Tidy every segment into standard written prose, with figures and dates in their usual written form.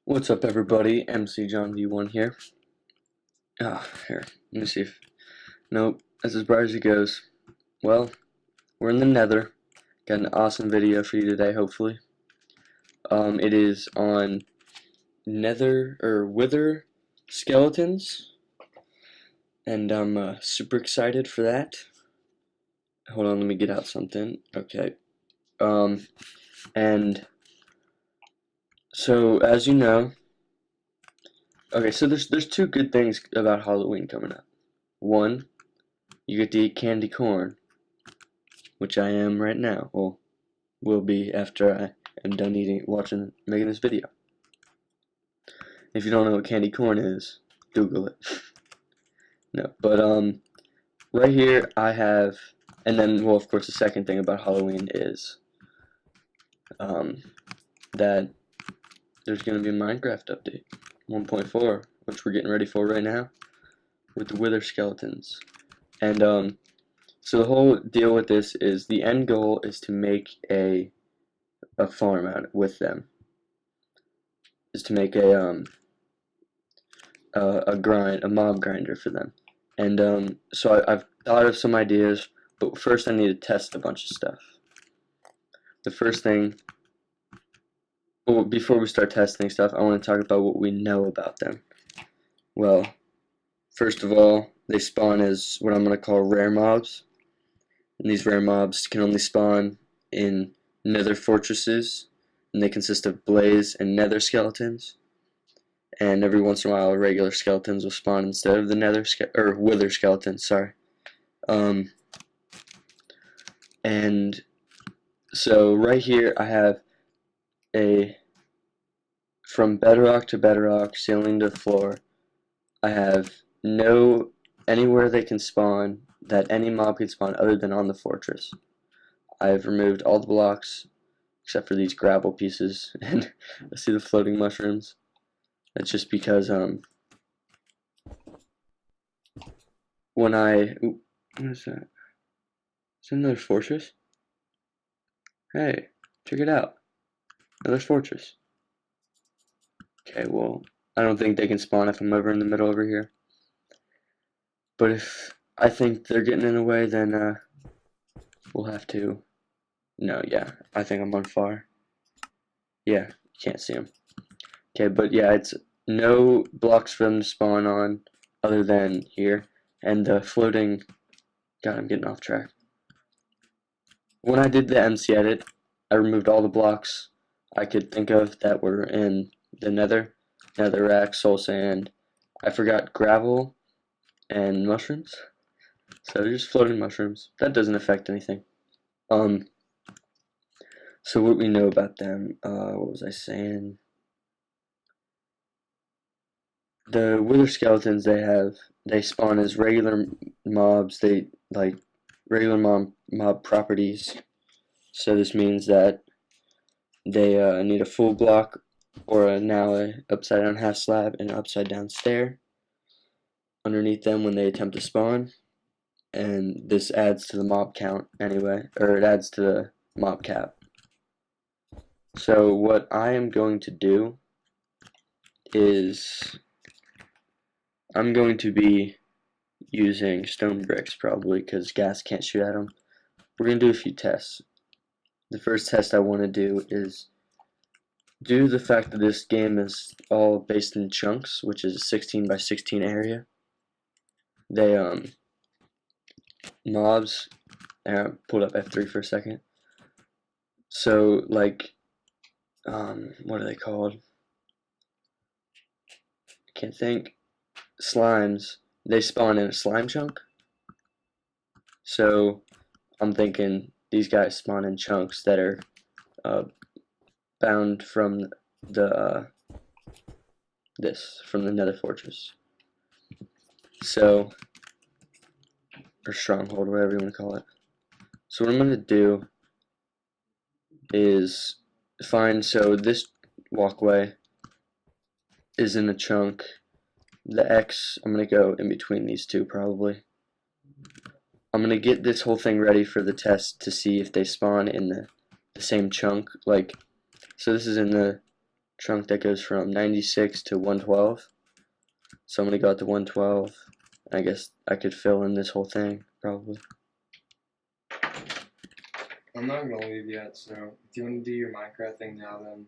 What's up, everybody? MC John V1 here. Here, let me see if... Nope, that's as bright as it goes. Well, we're in the Nether. Got an awesome video for you today, hopefully. It is on Nether, or Wither skeletons. And I'm super excited for that. Hold on, let me get out something. Okay. And... So, as you know... Okay, so there's two good things about Halloween coming up. One, you get to eat candy corn, which I am right now. Well, will be after I am done making this video. If you don't know what candy corn is, Google it. No, but right here I have, and then, well, of course, the second thing about Halloween is that there's going to be a Minecraft update 1.4, which we're getting ready for right now with the Wither skeletons. And so the whole deal with this is the end goal is to make a farm out with them. Is to make a mob grinder for them. And so I've thought of some ideas, but first I need to test a bunch of stuff. The first thing, well, before we start testing stuff, I want to talk about what we know about them. Well, first of all, they spawn as what I'm going to call rare mobs. And these rare mobs can only spawn in nether fortresses, and they consist of blaze and nether skeletons. And every once in a while, regular skeletons will spawn instead of the wither skeletons. Sorry. And so right here, I have from bedrock to bedrock, ceiling to floor. I have anywhere they can spawn that any mob can spawn other than on the fortress. I've removed all the blocks except for these gravel pieces, and I see the floating mushrooms. That's just because what is that? Is that another fortress? Hey, check it out. Another fortress. Okay, well, I don't think they can spawn if I'm over in the middle over here. But if I think they're getting in the way, then we'll have to. No, yeah, I think I'm on fire. Yeah, you can't see them. Okay, but yeah, it's no blocks for them to spawn on other than here. And the floating... God, I'm getting off track. When I did the MC edit, I removed all the blocks I could think of that were in the nether. Netherrack, soul sand. I forgot gravel and mushrooms. So they're just floating mushrooms. That doesn't affect anything. So what we know about them, what was I saying? The wither skeletons they spawn as regular mobs. They like regular mob properties. So this means that they need a full block or now a upside down half slab and an upside down stair underneath them when they attempt to spawn. And this adds to the mob count anyway, or it adds to the mob cap. So what I am going to do is I'm going to be using stone bricks probably because gas can't shoot at them. We're going to do a few tests. The first test I want to do is, due to the fact that this game is all based in chunks, which is a 16 by 16 area, they mobs, pulled up F3 for a second. So like what are they called? I can't think. Slimes, they spawn in a slime chunk. So I'm thinking these guys spawn in chunks that are bound from the from the nether fortress. So, or stronghold, whatever you want to call it. So what I'm going to do is so this walkway is in a chunk. The X, I'm going to go in between these two probably. I'm going to get this whole thing ready for the test to see if they spawn in the the same chunk. Like, so this is in the chunk that goes from 96 to 112. So I'm gonna go out to 112. I guess I could fill in this whole thing probably. I'm not gonna leave yet, so if you want to do your Minecraft thing now, then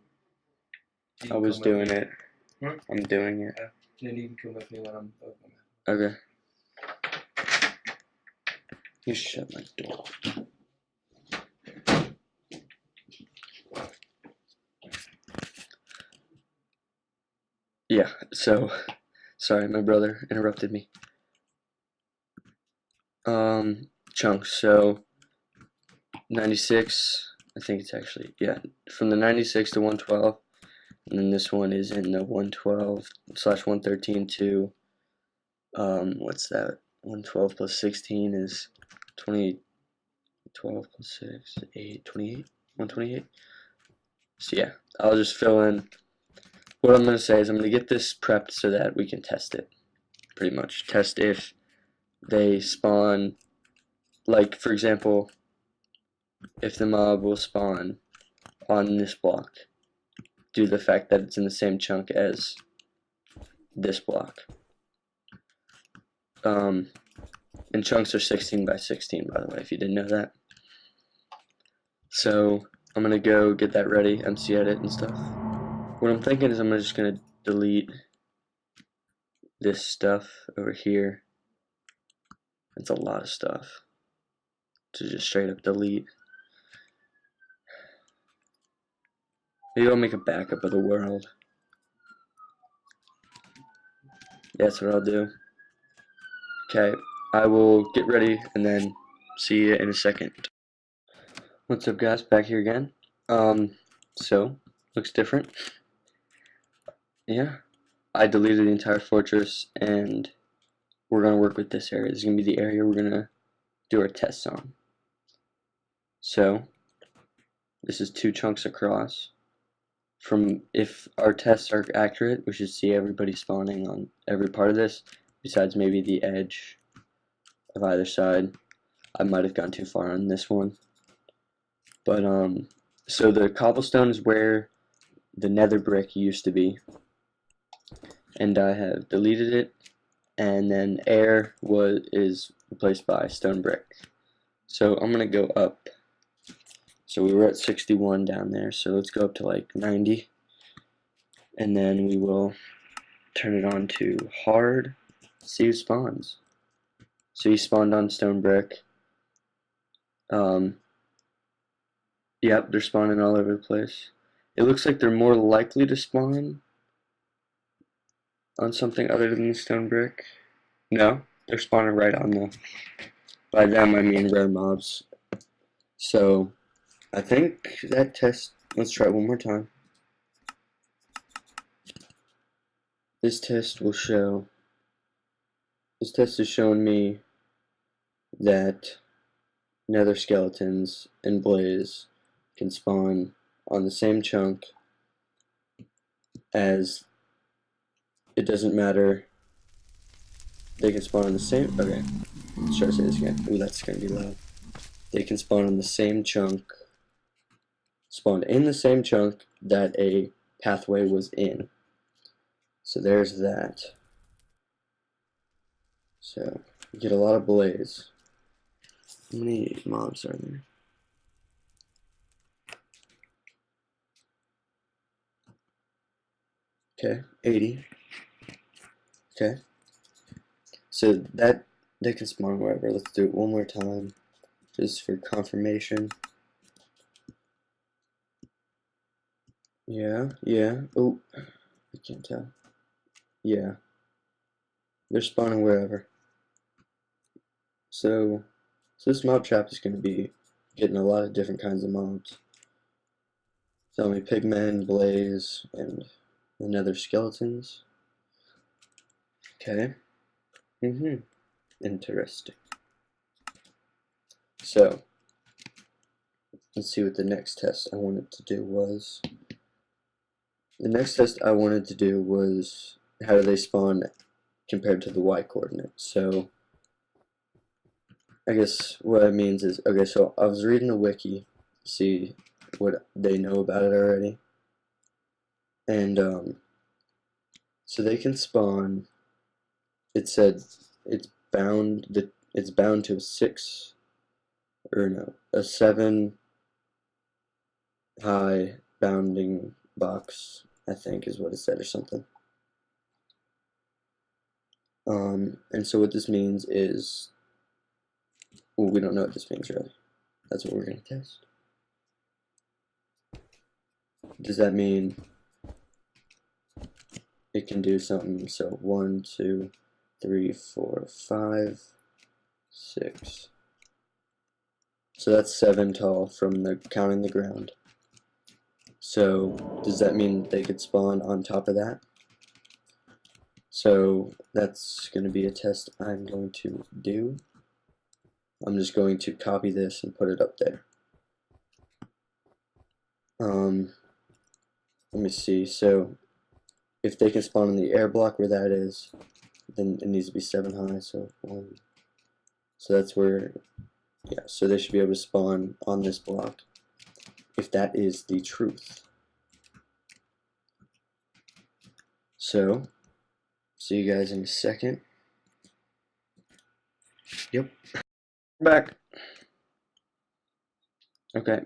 I was doing it. Huh? I'm doing it. Then you can come with me when I'm open. Okay. You shut my door. Yeah, so sorry, my brother interrupted me. Chunks, so 96, I think it's actually, yeah, from the 96 to 112, and then this one is in the 112/113 to, what's that, 112 plus 16 is 20, 12 plus 6, 8, 28, 128, so yeah, I'll just fill in. What I'm going to say is I'm going to get this prepped so that we can test it, pretty much, test if they spawn, like, for example, if the mob will spawn on this block due to the fact that it's in the same chunk as this block. And chunks are 16 by 16, by the way, if you didn't know that. So I'm gonna go get that ready, MC edit and stuff. What I'm thinking is I'm just gonna delete this stuff over here. It's a lot of stuff to just straight up delete. Maybe I'll make a backup of the world. That's what I'll do. Okay, I will get ready and then see you in a second. What's up, guys? Back here again. So looks different. Yeah, I deleted the entire fortress, and we're gonna work with this area. This is gonna be the area we're gonna do our tests on. So this is 2 chunks across. If our tests are accurate, we should see everybody spawning on every part of this, besides maybe the edge of either side. I might have gone too far on this one. But so the cobblestone is where the nether brick used to be, and I have deleted it, and then air is replaced by stone brick. So I'm gonna go up. So we were at 61 down there, so let's go up to like 90, and then we will turn it on to hard. See who spawns. So he spawned on stone brick. Yep, they're spawning all over the place. It looks like they're more likely to spawn on something other than the stone brick. No, they're spawning right on the, by them I mean rare mobs. So I think that test, let's try it one more time. This test will show, this test is showing me that nether skeletons and blaze can spawn on the same chunk, as it doesn't matter, they can spawn on the same, okay, let's try to say this again. Ooh, that's gonna be loud. They can spawn on the same chunk, spawned in the same chunk that a pathway was in. So there's that. So you get a lot of blaze. How many mobs are there? Okay, 80. Okay. So that they can spawn wherever. Let's do it one more time, just for confirmation. Yeah, yeah. Oh, I can't tell. Yeah. They're spawning wherever. So this mob trap is going to be getting a lot of different kinds of mobs. Tell me pigmen, blaze, and the nether skeletons. Okay. Interesting. So let's see what the next test I wanted to do was. The next test I wanted to do was how do they spawn compared to the y coordinate. So I guess what it means is, okay, so I was reading a wiki to see what they know about it already. And so they can spawn. It said it's bound to a 6 or no, a 7 high bounding box, I think is what it said or something. And so what this means is, well, we don't know what this means really. That's what we're going to test. Does that mean it can do something? So 1, 2, 3, 4, 5, 6. So that's 7 tall from the counting the ground. So does that mean they could spawn on top of that? So that's going to be a test I'm going to do. I'm just going to copy this and put it up there. Let me see. So if they can spawn in the air block where that is, then it needs to be 7 high. So 1. So that's where, yeah. So they should be able to spawn on this block if that is the truth. So see you guys in a second. Yep. Back. Okay.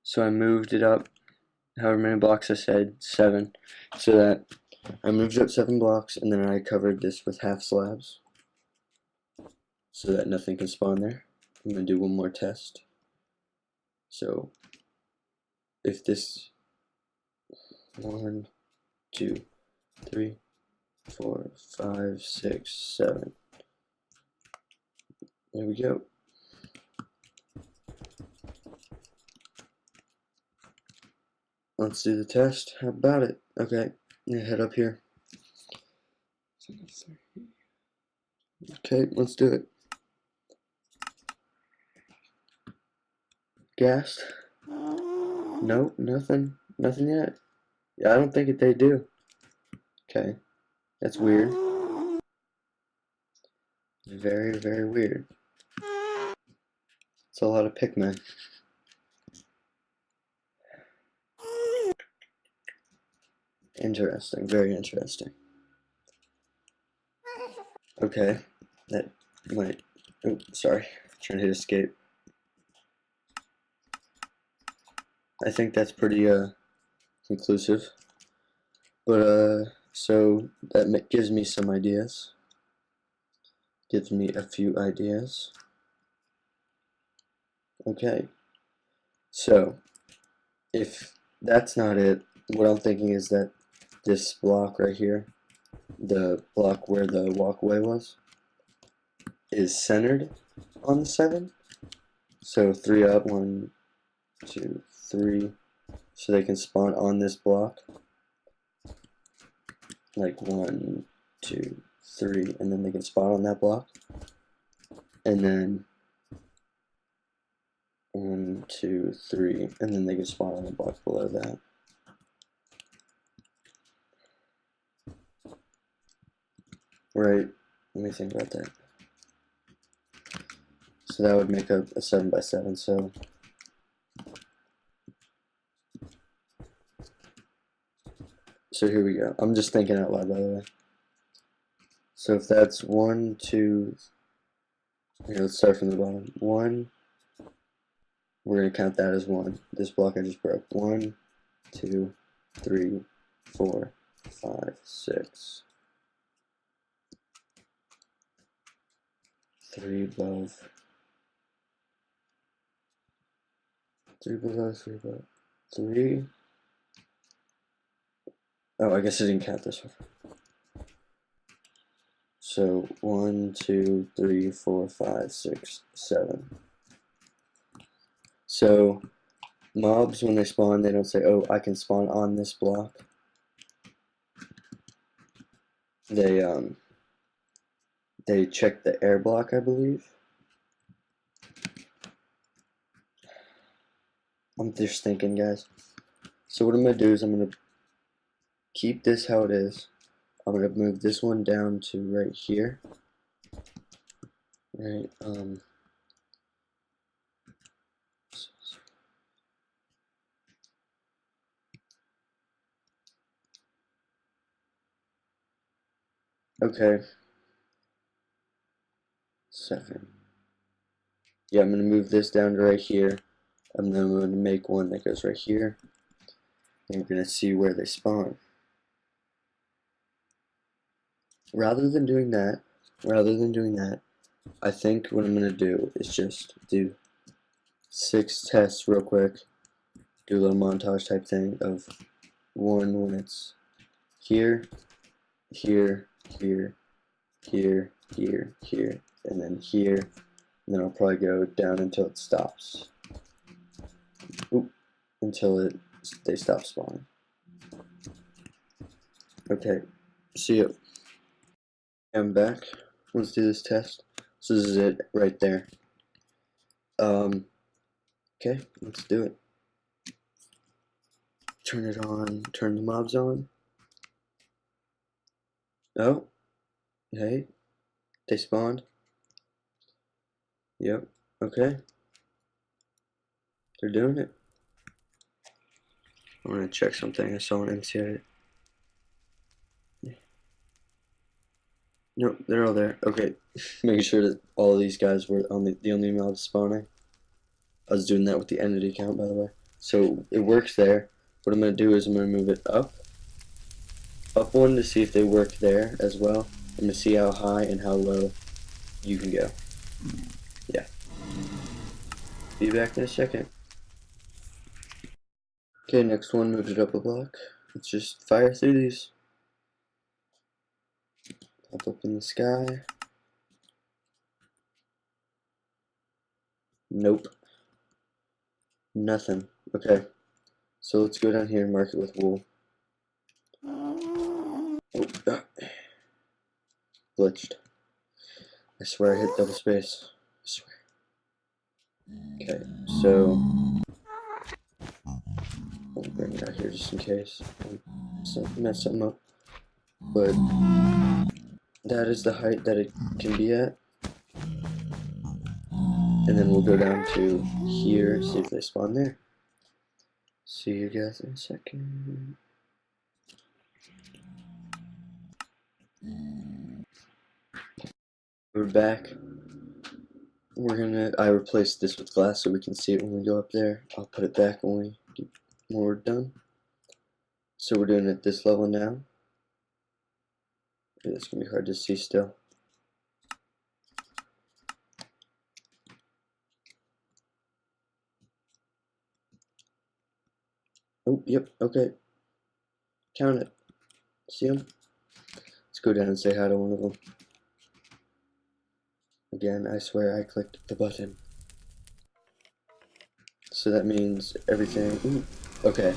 So I moved it up however many blocks I said, 7. So that I moved up 7 blocks and then I covered this with half slabs so that nothing can spawn there. I'm going to do one more test. So if this 1, 2, 3, 4, 5, 6, 7. There we go. Let's do the test. How about it? Okay, head up here. Okay, let's do it. Gas? Nope, nothing. Nothing yet. Yeah, I don't think they do. Okay, that's weird. Very, very weird. It's a lot of Pikmin. Interesting, very interesting. Okay, that might. Oh, sorry. Trying to hit escape. I think that's pretty conclusive. But so that gives me some ideas. Gives me a few ideas. Okay. So if that's not it, what I'm thinking is that this block right here, the block where the walkway was, is centered on the 7. So 3 up, 1, 2, 3. So they can spawn on this block. Like 1, 2, 3, and then they can spawn on that block. And then 1, 2, 3, and then they can spawn on the block below that. Right, let me think about that. So that would make a 7 by 7, so here we go. I'm just thinking out loud, by the way. So if that's 1, 2, here, let's start from the bottom. 1, we're going to count that as 1. This block I just broke. 1, 2, 3, 4, 5, 6. 3 above. 3 below, 3 above. 3. Oh, I guess I didn't count this one. So 1, 2, 3, 4, 5, 6, 7. So mobs, when they spawn, they don't say, "Oh, I can spawn on this block." They check the air block, I believe. I'm just thinking, guys. So what I'm gonna do is I'm gonna keep this how it is. I'm gonna move this one down to right here. Right. Okay. Second. Yeah, I'm gonna move this down to right here, and then I'm gonna make one that goes right here. And we're gonna see where they spawn. Rather than doing that, I think what I'm gonna do is just do 6 tests real quick. Do a little montage type thing of one when it's here, here, here, here, here, here, and then here, and then I'll probably go down until it stops. Oop, until they stop spawning. Okay, see you. I'm back. Let's do this test. So this is it right there. Okay, let's do it. Turn it on, turn the mobs on. Oh, hey, they spawned. Yep, okay. They're doing it. I'm gonna check something. I saw an NCA. Nope, they're all there. Okay, making sure that all of these guys were on the only mobs spawning. I was doing that with the entity count, by the way. So it works there. What I'm gonna do is I'm gonna move it up one to see if they work there as well. I'm gonna see how high and how low you can go. Yeah. Be back in a second. Okay, next one, moved it up a block. Let's just fire through these. Pop up in the sky. Nope. Nothing. Okay. So let's go down here and mark it with wool. Oh, glitched. I swear I hit double space. I swear. Okay, so I'll bring it out here just in case. Mess something up. But that is the height that it can be at. And then we'll go down to here, see if they spawn there. See you guys in a second. We're back. I replaced this with glass so we can see it when we go up there. I'll put it back when we're done. So we're doing it at this level now. It's gonna be hard to see still. Oh, yep, okay. Count it. See them? Let's go down and say hi to one of them. Again, I swear I clicked the button. So that means everything. Ooh, okay.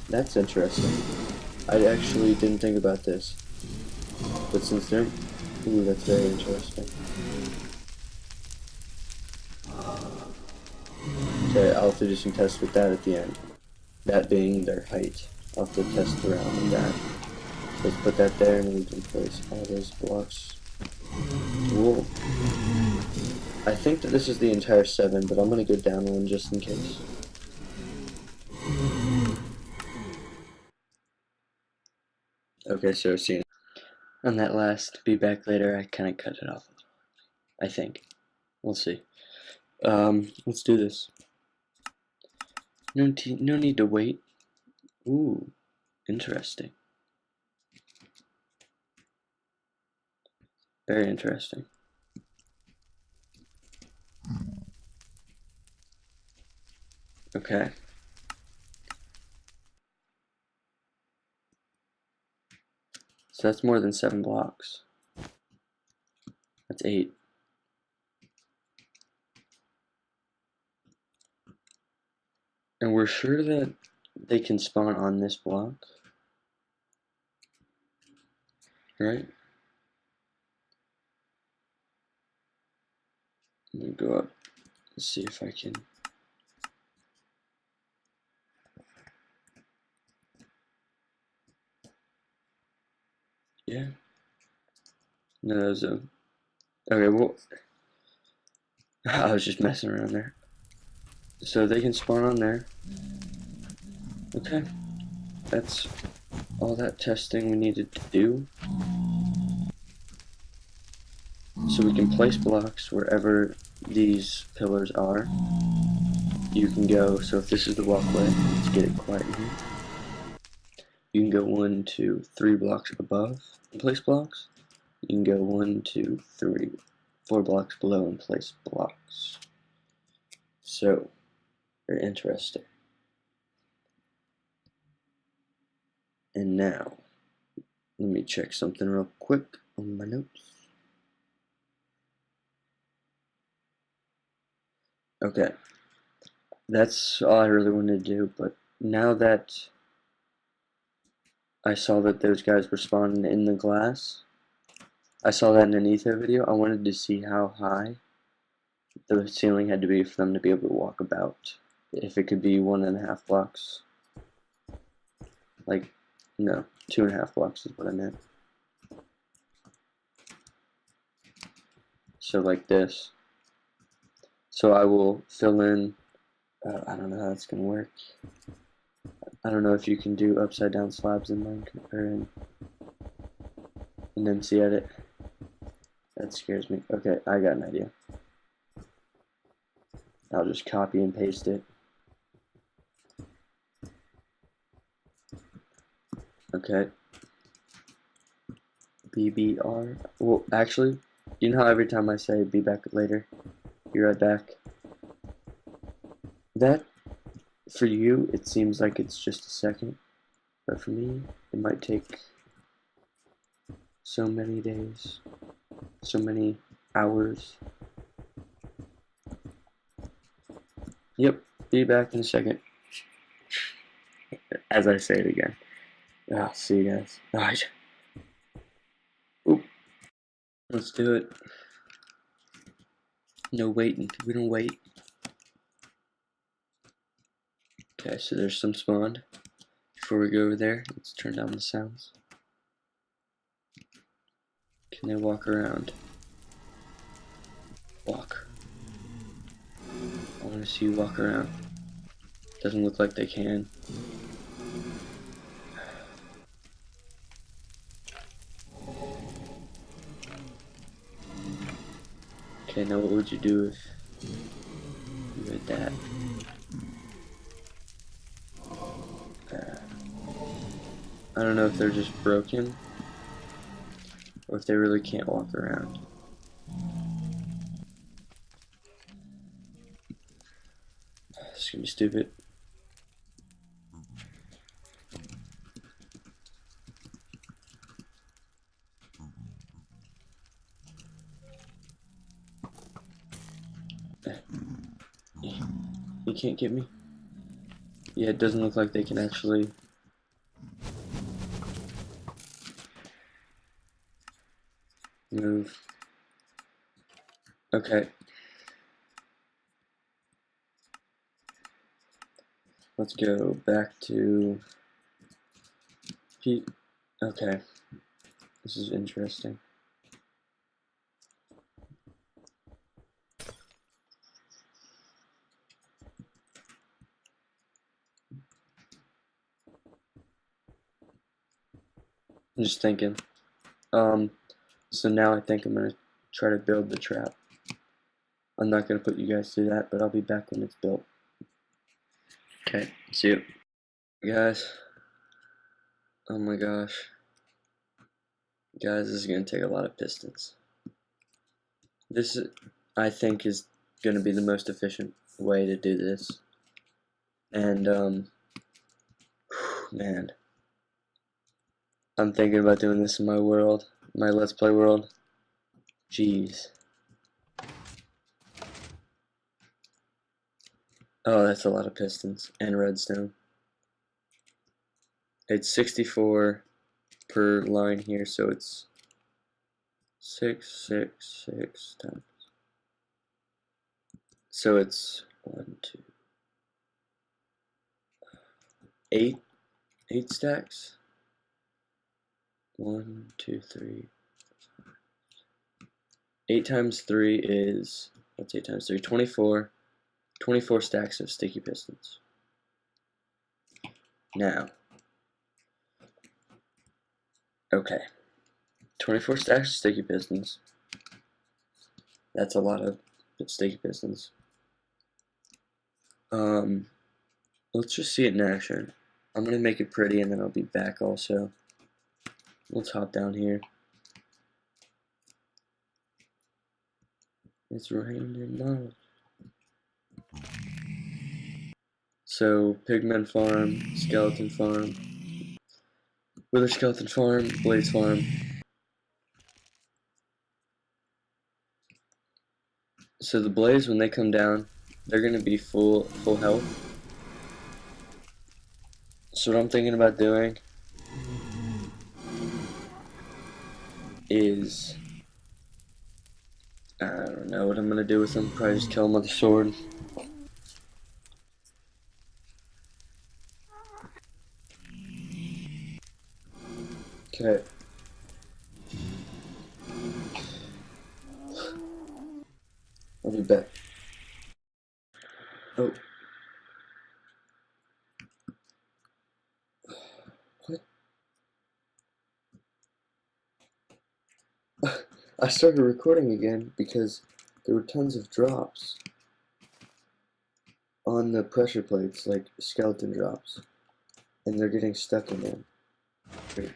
That's interesting. I actually didn't think about this. But since they're. Ooh, that's very interesting. Okay, I'll have to do some tests with that at the end. That being their height. I'll have to test around with that. Let's put that there and then we can place all those blocks. Cool. I think that this is the entire 7, but I'm gonna go down one just in case. Okay, so see you. On that last be back later, I kind of cut it off. I think. We'll see. Let's do this. No need to wait. Ooh, interesting. Very interesting. Okay. So that's more than 7 blocks. That's 8. And we're sure that they can spawn on this block, right? I'm gonna go up and see if I can. Yeah. No, that was a. Okay, well. I was just messing around there. So they can spawn on there. Okay. That's all that testing we needed to do. So we can place blocks wherever these pillars are. You can go, so if this is the walkway, let's get it quiet in here. You can go 1, 2, 3 blocks above and place blocks. You can go 1, 2, 3, 4 blocks below and place blocks. So, very interesting. And now, let me check something real quick on my notes. Okay, that's all I really wanted to do, but now that I saw that those guys were spawning in the glass, I saw that in an etho video, I wanted to see how high the ceiling had to be for them to be able to walk about. If it could be 1.5 blocks. Like, no, 2.5 blocks is what I meant. So like this. So I will fill in, I don't know how that's going to work. I don't know if you can do upside down slabs in Minecraft or in MC Edit. That scares me. Okay, I got an idea. I'll just copy and paste it. Okay. BBR. Well, actually, you know how every time I say be back later, be right back? That, for you, it seems like it's just a second. But for me, it might take so many days, so many hours. Yep, be back in a second. As I say it again. See you guys. Alright. Oop. Let's do it. No waiting. We don't wait. Okay, so there's some spawned. Before we go over there, let's turn down the sounds. Can they walk around? Walk. I want to see you walk around. Doesn't look like they can. Okay, now what would you do if you did that? I don't know if they're just broken or if they really can't walk around. This is gonna be stupid. You can't get me? Yeah, it doesn't look like they can actually. Move. Okay. Let's go back to Pete. Okay. This is interesting. I'm just thinking. So now I think I'm gonna try to build the trap. I'm not gonna put you guys through that, but I'll be back when it's built. Okay, see you. Guys. Oh my gosh. Guys, this is gonna take a lot of pistons. This, I think, is gonna be the most efficient way to do this. And, man. I'm thinking about doing this in my world, my Let's Play world. Jeez. Oh, that's a lot of pistons and redstone. It's 64 per line here, so it's 666 times. So it's 1, 2, 8 stacks. 1, 2, 3. 8 times 3 is, what's 8 times 3? 24. 24 stacks of sticky pistons. Now, okay, 24 stacks of sticky pistons. That's a lot of sticky pistons. Let's just see it in action. I'm gonna make it pretty and then I'll be back also. Let's hop down here. It's raining now. So, pigman farm, skeleton farm, wither skeleton farm, blaze farm. So the blaze, when they come down, they're gonna be full health. So what I'm thinking about doing is, I don't know what I'm gonna do with them. Probably just kill them with a sword. Okay. I'll be back. Oh. What? I started recording again because there were tons of drops on the pressure plates, like skeleton drops, and they're getting stuck in them. Wait.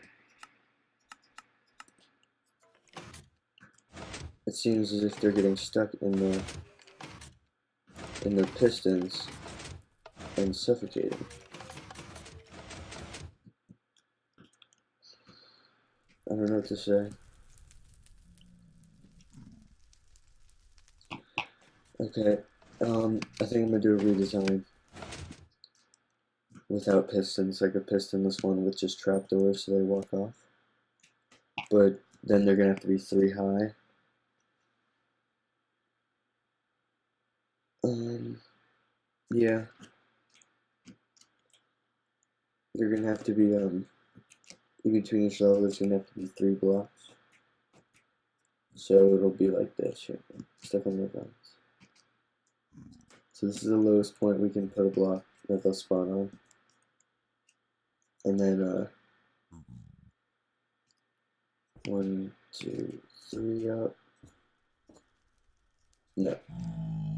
It seems as if they're getting stuck in the pistons and suffocating. I don't know what to say. Okay, I think I'm gonna do a redesign without pistons, like a pistonless one with just trapdoors so they walk off. But then they're gonna have to be 3 high. Yeah. They're gonna have to be, in between each level there's gonna have to be 3 blocks. So it'll be like this here, stuck on the vines. So this is the lowest point we can put a block that they'll spawn on. And then, 1, 2, 3 up. No,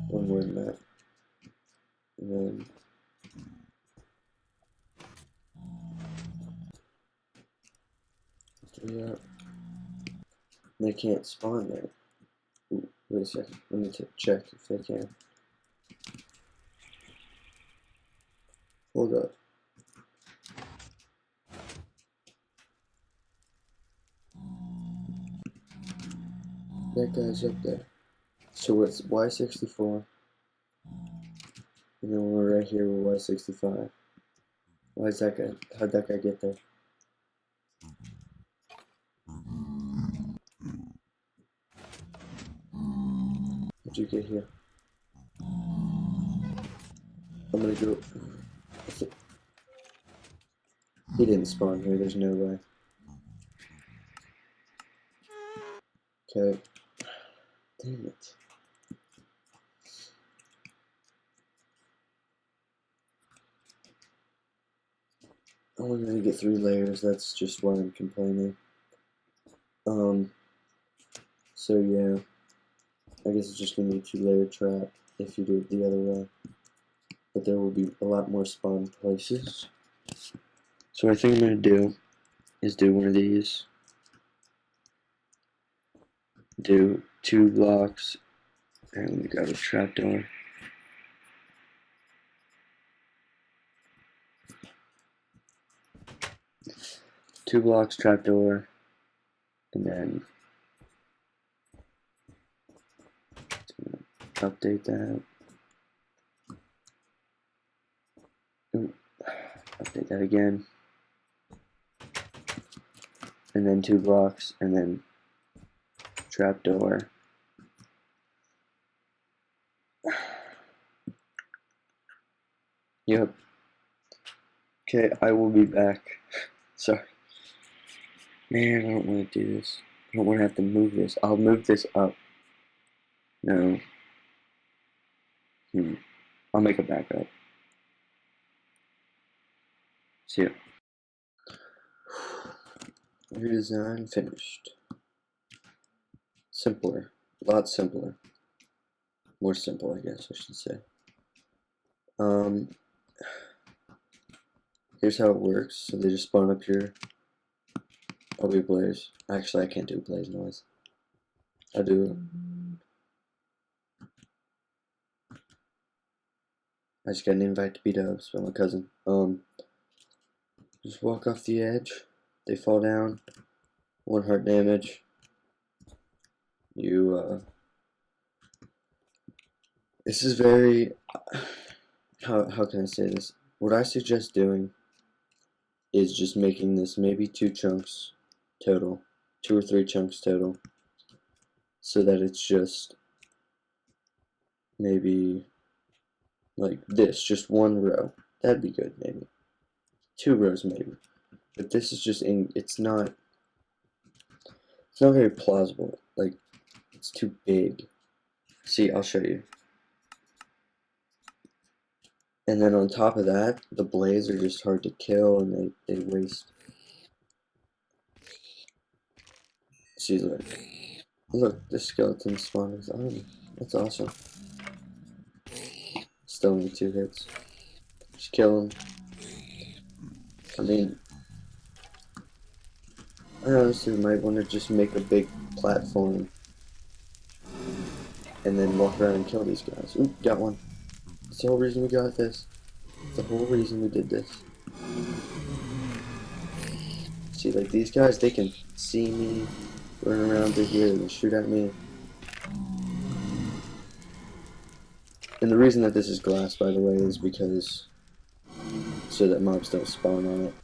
one more than that. And then 3 up. They can't spawn there. Ooh, wait a second. Let me check if they can. Hold up. That guy's up there. So it's Y64. And then we're right here with Y65. Why is that guy? How'd that guy get there? How'd you get here? I'm gonna go. He didn't spawn here, there's no way. Okay. Damn it. I wanted to get 3 layers, that's just why I'm complaining. So yeah. I guess it's just gonna be a 2-layer trap if you do it the other way. But there will be a lot more spawn places. So what I think I'm gonna do is do one of these. Do 2 blocks, and we got a trapdoor. Two blocks, trapdoor, and then update that. Ooh, update that again. And then 2 blocks, and then trapdoor. Yep. Okay, I will be back. Sorry. Man, I don't want to do this. I don't want to have to move this. I'll move this up. No. I'll make a backup. See ya. Redesign finished. Simpler. A lot simpler. More simple, I guess I should say. Here's how it works. So they just spawn up here. I'll be Blaze. Actually, I can't do Blaze noise. I'll do. I just got an invite to B-dubs by my cousin. Just walk off the edge. They fall down. 1 heart damage. This is very. How can I say this? What I suggest doing is just making this maybe 2 chunks total, 2 or 3 chunks total, so that it's just maybe like this, just 1 row. That'd be good, maybe 2 rows, maybe. But this is just it's not very plausible. Like, it's too big. See, I'll show you. And then on top of that, the blades are just hard to kill, and they waste. See, look, the skeleton spawned with armor. That's awesome. Still only 2 hits. Just kill him. I mean, I honestly might want to just make a big platform and then walk around and kill these guys. Ooh, got one. That's the whole reason we got this. That's the whole reason we did this. See, like, these guys, they can see me run around through here and shoot at me. And the reason that this is glass, by the way, is because so that mobs don't spawn on it,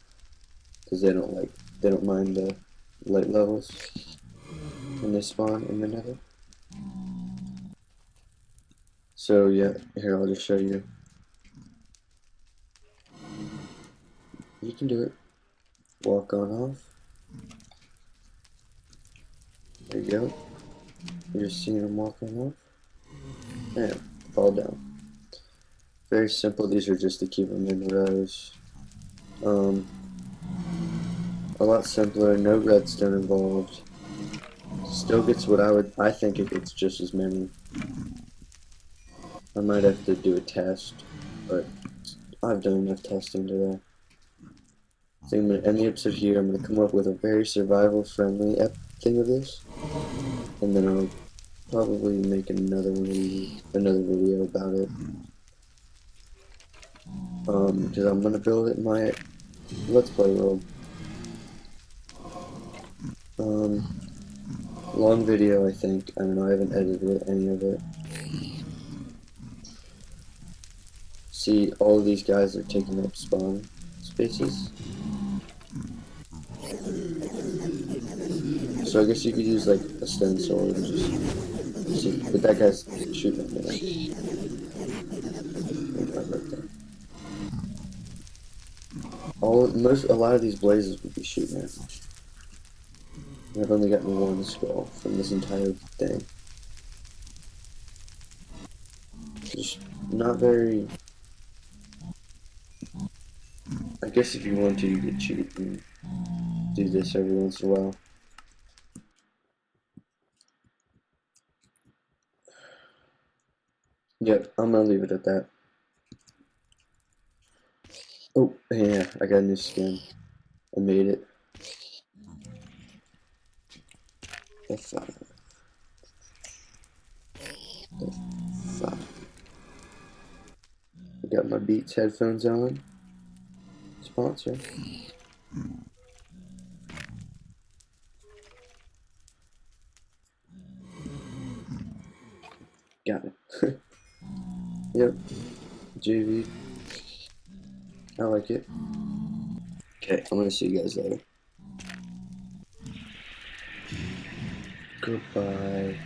because they don't mind the light levels when they spawn in the Nether. So yeah, here, I'll just show you. You can do it. Walk on off. There you go. You're just seeing them walk on off. And fall down. Very simple. These are just to keep them in rows. A lot simpler. No redstone involved. Still gets what I think it gets just as many. I might have to do a test, but I've done enough testing today. So I'm going to end the episode here. I'm going to come up with a very survival-friendly thing of this, and then I'll probably make another video about it. Because I'm going to build it in my Let's Play world. Long video, I think. I don't know, I haven't edited any of it. See, all of these guys are taking up spawn spaces. So I guess you could use like a stone sword and just see, but that guy's shooting at me. A lot of these blazes would be shooting at me. I've only gotten 1 skull from this entire thing. Just not very. I guess if you want to, you could cheat and do this every once in a while. Yep, I'm gonna leave it at that. Oh, yeah, I got a new skin. I made it. F5. F5. I got my Beats headphones on. Sponsor. Got it. Yep. JV. I like it. Okay, I'm gonna see you guys later. Goodbye.